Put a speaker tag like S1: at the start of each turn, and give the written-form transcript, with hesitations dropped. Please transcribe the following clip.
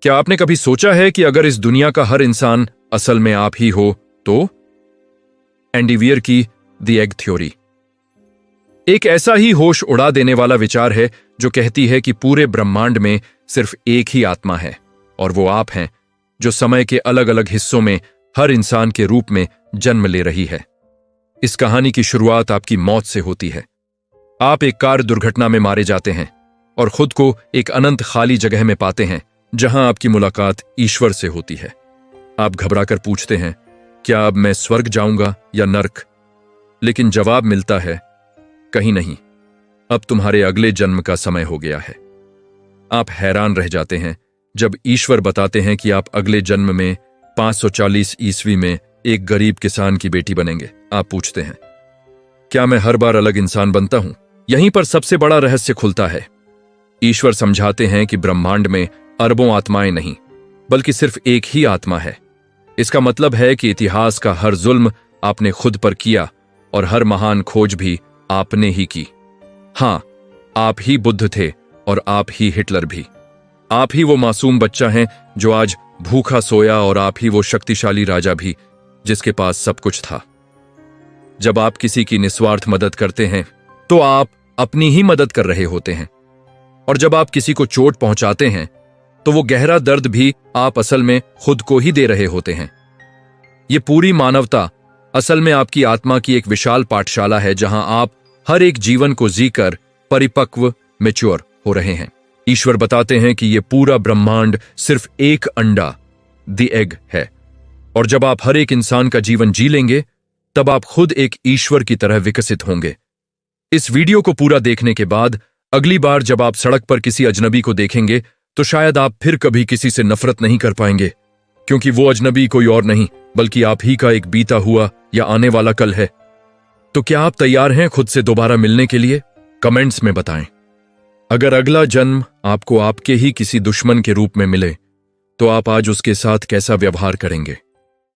S1: क्या आपने कभी सोचा है कि अगर इस दुनिया का हर इंसान असल में आप ही हो तो? एंडी वियर की द एग थ्योरी एक ऐसा ही होश उड़ा देने वाला विचार है जो कहती है कि पूरे ब्रह्मांड में सिर्फ एक ही आत्मा है और वो आप हैं, जो समय के अलग अलग हिस्सों में हर इंसान के रूप में जन्म ले रही है। इस कहानी की शुरुआत आपकी मौत से होती है। आप एक कार दुर्घटना में मारे जाते हैं और खुद को एक अनंत खाली जगह में पाते हैं जहां आपकी मुलाकात ईश्वर से होती है। आप घबराकर पूछते हैं, क्या अब मैं स्वर्ग जाऊंगा या नर्क? लेकिन जवाब मिलता है, कहीं नहीं, अब तुम्हारे अगले जन्म का समय हो गया है। आप हैरान रह जाते हैं जब ईश्वर बताते हैं कि आप अगले जन्म में 540 ईस्वी में एक गरीब किसान की बेटी बनेंगे। आप पूछते हैं, क्या मैं हर बार अलग इंसान बनता हूं? यहीं पर सबसे बड़ा रहस्य खुलता है। ईश्वर समझाते हैं कि ब्रह्मांड में अरबों आत्माएं नहीं, बल्कि सिर्फ एक ही आत्मा है। इसका मतलब है कि इतिहास का हर जुल्म आपने खुद पर किया और हर महान खोज भी आपने ही की। हां, आप ही बुद्ध थे और आप ही हिटलर भी। आप ही वो मासूम बच्चा हैं जो आज भूखा सोया और आप ही वो शक्तिशाली राजा भी जिसके पास सब कुछ था। जब आप किसी की निस्वार्थ मदद करते हैं तो आप अपनी ही मदद कर रहे होते हैं, और जब आप किसी को चोट पहुंचाते हैं तो वो गहरा दर्द भी आप असल में खुद को ही दे रहे होते हैं। ये पूरी मानवता असल में आपकी आत्मा की एक विशाल पाठशाला है जहां आप हर एक जीवन को जीकर परिपक्व मैच्योर हो रहे हैं। ईश्वर बताते हैं कि ये पूरा ब्रह्मांड सिर्फ एक अंडा द एग है, और जब आप हर एक इंसान का जीवन जी लेंगे तब आप खुद एक ईश्वर की तरह विकसित होंगे। इस वीडियो को पूरा देखने के बाद अगली बार जब आप सड़क पर किसी अजनबी को देखेंगे तो शायद आप फिर कभी किसी से नफरत नहीं कर पाएंगे, क्योंकि वो अजनबी कोई और नहीं बल्कि आप ही का एक बीता हुआ या आने वाला कल है। तो क्या आप तैयार हैं खुद से दोबारा मिलने के लिए? कमेंट्स में बताएं। अगर अगला जन्म आपको आपके ही किसी दुश्मन के रूप में मिले तो आप आज उसके साथ कैसा व्यवहार करेंगे?